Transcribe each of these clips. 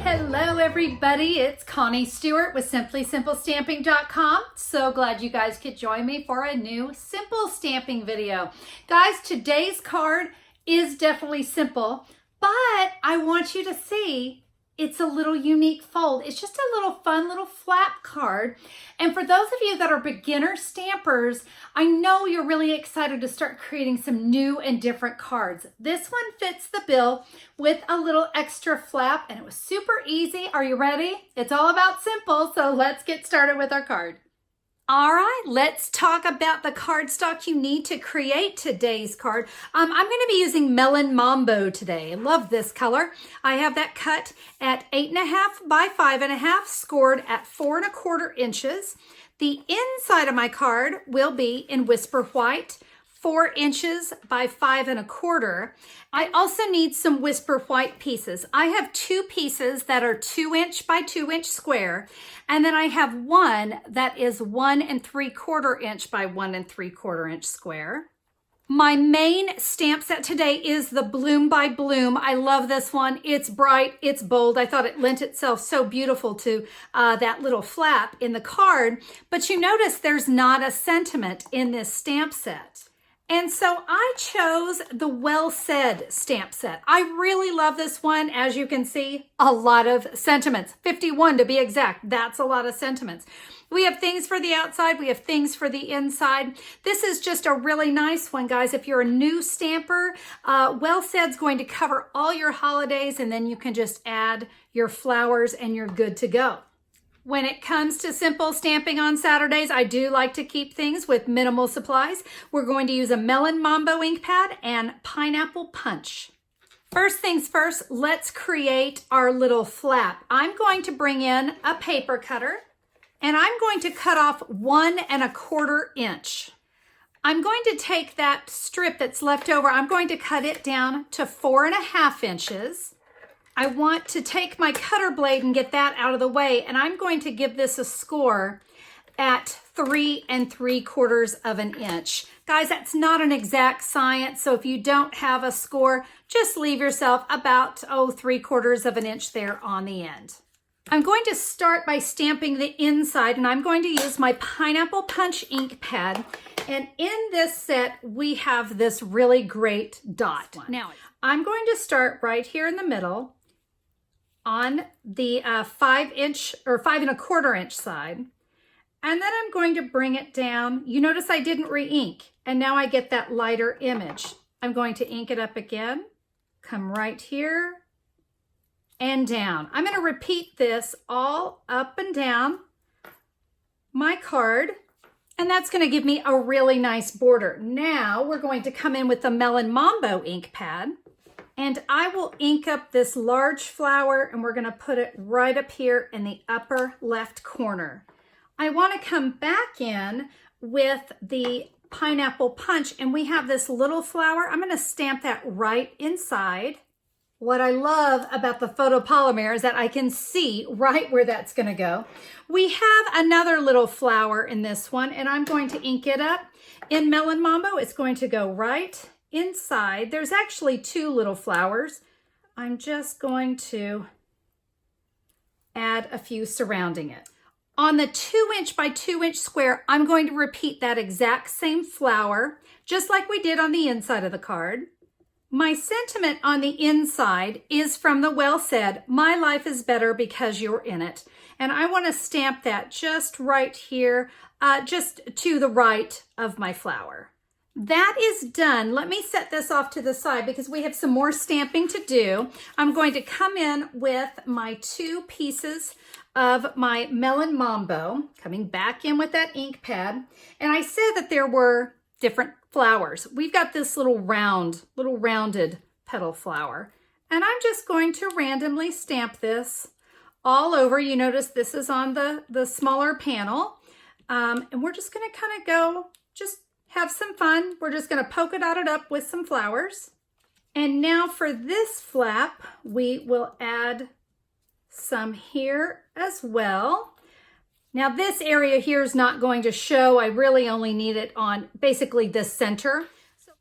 Hello everybody, it's Connie Stewart with SimplySimpleStamping.com. So glad you guys could join me for a new simple stamping video. Guys, today's card is definitely simple, but I want you to see it's a little unique fold. It's just a little fun little flap card. And for those of you that are beginner stampers, I know you're really excited to start creating some new and different cards. This one fits the bill with a little extra flap, and it was super easy. Are you ready? It's all about simple, so let's get started with our card. All right, let's talk about the cardstock you need to create today's card. I'm going to be using Melon Mambo today. I love this color. I have that cut at 8.5 by 5.5, scored at 4 1/4 inches. The inside of my card will be in Whisper White, 4 inches by 5 1/4. I also need some Whisper White pieces. I have 2 pieces that are 2 inch by 2 inch square, and then I have one that is 1 3/4 inch by 1 3/4 inch square. My main stamp set today is the Bloom by Bloom. I love this one. It's bright, it's bold. I thought it lent itself so beautiful to that little flap in the card, but you notice there's not a sentiment in this stamp set. And so I chose the Well Said stamp set. I really love this one. As you can see, a lot of sentiments, 51 to be exact. That's a lot of sentiments. We have things for the outside. We have things for the inside. This is just a really nice one, guys. If you're a new stamper, Well Said's going to cover all your holidays, and then you can just add your flowers and you're good to go. When it comes to simple stamping on Saturdays, I do like to keep things with minimal supplies. We're going to use a Melon Mambo ink pad and Pineapple Punch. First things first, let's create our little flap. I'm going to bring in a paper cutter, and I'm going to cut off 1 1/4 inch. I'm going to take that strip that's left over, I'm going to cut it down to 4 1/2 inches. I want to take my cutter blade and get that out of the way, and I'm going to give this a score at 3 3/4 inch. Guys, that's not an exact science, so if you don't have a score, just leave yourself about, 3/4 inch there on the end. I'm going to start by stamping the inside, and I'm going to use my Pineapple Punch ink pad. And in this set, we have this really great dot. Now, I'm going to start right here in the middle on the 5 inch or 5 1/4 inch side. And then I'm going to bring it down. You notice I didn't re-ink, and now I get that lighter image. I'm going to ink it up again, come right here and down. I'm going to repeat this all up and down my card, and that's going to give me a really nice border. Now we're going to come in with the Melon Mambo ink pad, and I will ink up this large flower, and we're going to put it right up here in the upper left corner. I want to come back in with the Pineapple Punch, and we have this little flower. I'm going to stamp that right inside. What I love about the photopolymer is that I can see right where that's going to go. We have another little flower in this one, and I'm going to ink it up. In Melon Mambo, it's going to go right inside. There's actually 2 little flowers. I'm just going to add a few surrounding it. On the 2 inch by 2 inch square, I'm going to repeat that exact same flower, just like we did on the inside of the card. My sentiment on the inside is from the Well Said, "My life is better because you're in it." And I want to stamp that just right here, just to the right of my flower. That is done. Let me set this off to the side because we have some more stamping to do. I'm going to come in with my 2 pieces of my Melon Mambo, coming back in with that ink pad. And I said that there were different flowers. We've got this little rounded petal flower. And I'm just going to randomly stamp this all over. You notice this is on the smaller panel. And we're just going to kind of go, just have some fun. We're just going to polka dot it up with some flowers. And now for this flap, we will add some here as well. Now this area here is not going to show. I really only need it on basically the center.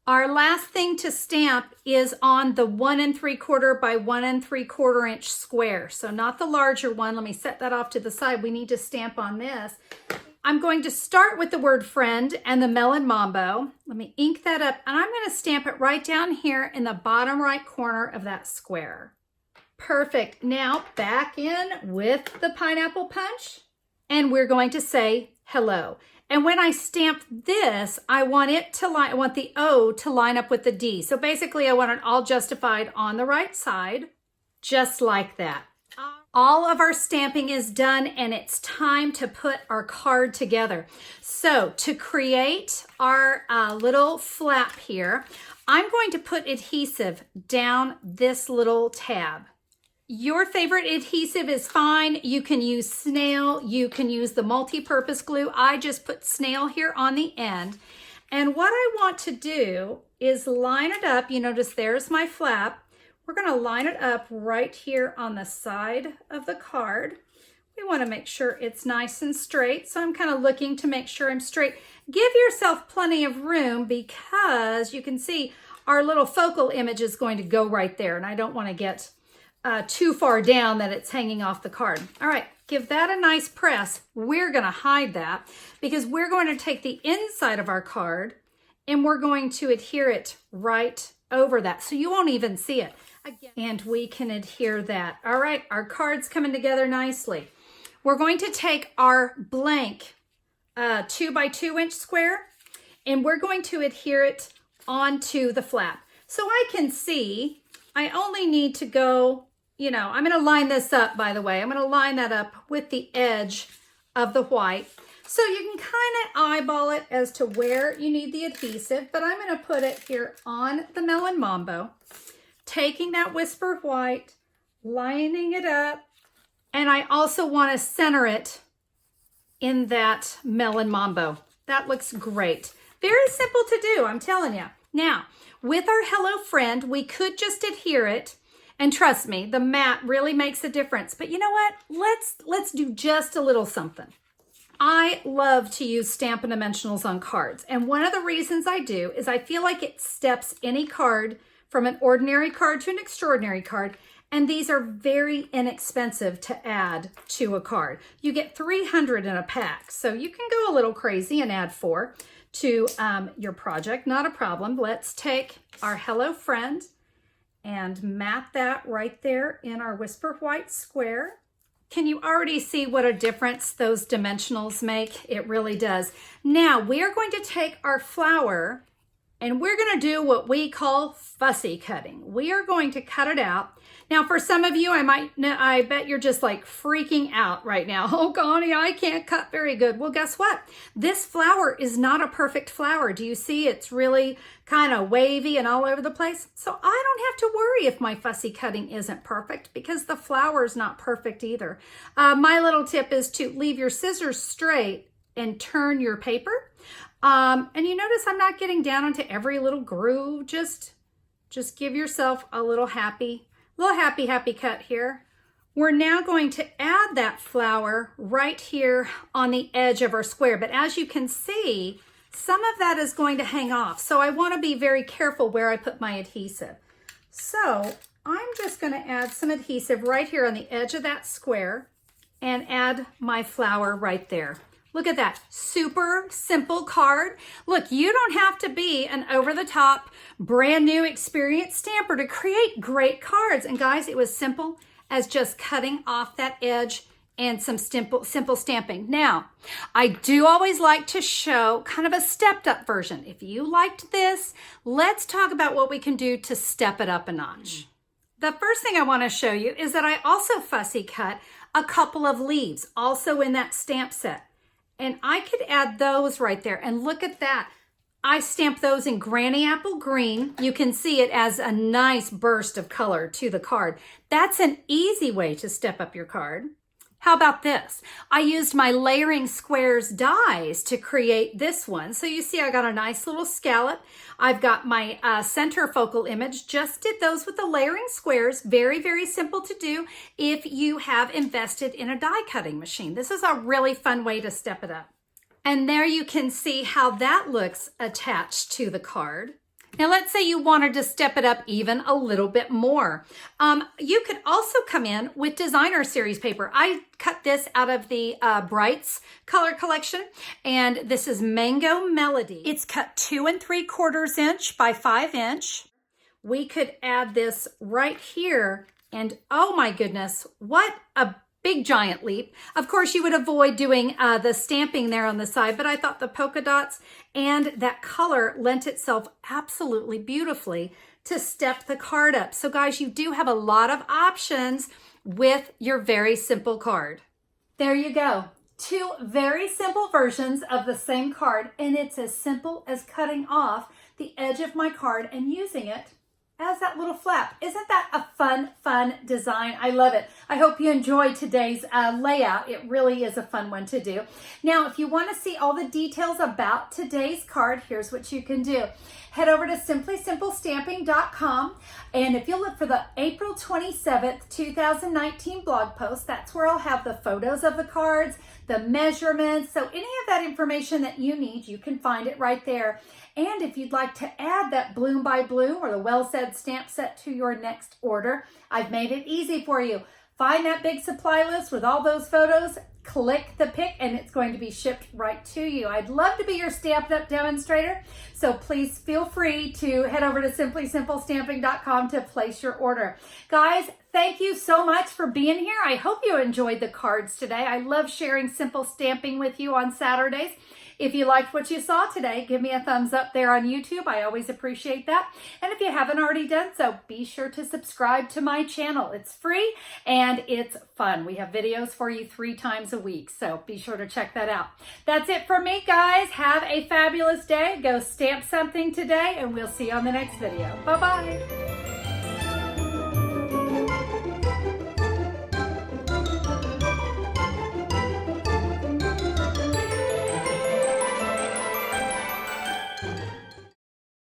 Our last thing to stamp is on the 1 3/4 by 1 3/4 inch square. So not the larger one. Let me set that off to the side. We need to stamp on this. I'm going to start with the word friend and the melon mambo. Let me ink that up, and I'm going to stamp it right down here in the bottom right corner of that square. Perfect. Now back in with the pineapple punch, and we're going to say hello. And when I stamp this, I want the O to line up with the D. So basically I want it all justified on the right side, just like that. All of our stamping is done, and it's time to put our card together. So to create our little flap here, I'm going to put adhesive down this little tab. Your favorite adhesive is fine. You can use snail, you can use the multi-purpose glue. I just put snail here on the end. And what I want to do is line it up. You notice there's my flap. We're going to line it up right here on the side of the card. We want to make sure it's nice and straight. So I'm kind of looking to make sure I'm straight. Give yourself plenty of room, because you can see our little focal image is going to go right there. And I don't want to get too far down that it's hanging off the card. All right, give that a nice press. We're going to hide that because we're going to take the inside of our card and we're going to adhere it right over that, so you won't even see it. Again, and we can adhere that. All right, our card's coming together nicely. We're going to take our blank 2 by 2 inch square, and we're going to adhere it onto the flap. So I can see I only need to go, I'm going to line this up, by the way. I'm going to line that up with the edge of the white. So you can kind of eyeball it as to where you need the adhesive, but I'm going to put it here on the melon mambo, taking that whisper white, lining it up, and I also want to center it in that melon mambo. That looks great. Very simple to do, I'm telling you. Now, with our hello friend, we could just adhere it, and trust me, the mat really makes a difference. But you know what? Let's do just a little something. I love to use Stampin' Dimensionals on cards, and one of the reasons I do is I feel like it steps any card from an ordinary card to an extraordinary card, and these are very inexpensive to add to a card. You get 300 in a pack, so you can go a little crazy and add 4 to your project, not a problem. Let's take our hello friend and mat that right there in our whisper white square. Can you already see what a difference those dimensionals make? It really does. Now we are going to take our flower and we're going to do what we call fussy cutting. We are going to cut it out. Now for some of you, I bet you're just like freaking out right now. Oh, Connie, I can't cut very good. Well, guess what? This flower is not a perfect flower. Do you see it's really kind of wavy and all over the place? So I don't have to worry if my fussy cutting isn't perfect because the flower is not perfect either. My little tip is to leave your scissors straight and turn your paper. And you notice I'm not getting down into every little groove. Just give yourself a little happy cut here. We're now going to add that flower right here on the edge of our square. But as you can see, some of that is going to hang off. So I want to be very careful where I put my adhesive. So I'm just going to add some adhesive right here on the edge of that square and add my flower right there. Look at that, super simple card. Look, you don't have to be an over-the-top, brand new experienced stamper to create great cards. And guys, it was simple as just cutting off that edge and some simple stamping. Now, I do always like to show kind of a stepped up version. If you liked this, let's talk about what we can do to step it up a notch. The first thing I want to show you is that I also fussy cut a couple of leaves, also in that stamp set. And I could add those right there. And look at that. I stamped those in Granny Apple Green. You can see it as a nice burst of color to the card. That's an easy way to step up your card. How about this? I used my layering squares dies to create this one. So you see I got a nice little scallop. I've got my center focal image. Just did those with the layering squares. Very, very simple to do if you have invested in a die cutting machine. This is a really fun way to step it up. And there you can see how that looks attached to the card. Now, let's say you wanted to step it up even a little bit more. You could also come in with designer series paper. I cut this out of the Brights color collection, and this is Mango Melody. It's cut 2 3/4 inch by 5 inch. We could add this right here, and oh my goodness, what a big giant leap. Of course, you would avoid doing the stamping there on the side, but I thought the polka dots and that color lent itself absolutely beautifully to step the card up. So guys, you do have a lot of options with your very simple card. There you go. 2 very simple versions of the same card, and it's as simple as cutting off the edge of my card and using it as that little flap. Isn't that a fun design? I love it. I hope you enjoyed today's layout. It really is a fun one to do. Now, if you want to see all the details about today's card, here's what you can do. Head over to simplysimplestamping.com, and if you look for the April 27th, 2019 blog post, that's where I'll have the photos of the cards, the measurements, so any of that information that you need, you can find it right there. And if you'd like to add that Bloom by Bloom or the Well Said stamp set to your next order, I've made it easy for you. Find that big supply list with all those photos, click the pick, and it's going to be shipped right to you. I'd love to be your Stamped Up demonstrator, so please feel free to head over to simplysimplestamping.com to place your order. Guys, thank you so much for being here. I hope you enjoyed the cards today. I love sharing simple stamping with you on Saturdays. If you liked what you saw today, give me a thumbs up there on YouTube. I always appreciate that. And if you haven't already done so, be sure to subscribe to my channel. It's free and it's fun. We have videos for you 3 times a week, so be sure to check that out. That's it for me, guys. Have a fabulous day. Go stamp something today, and we'll see you on the next video. Bye-bye.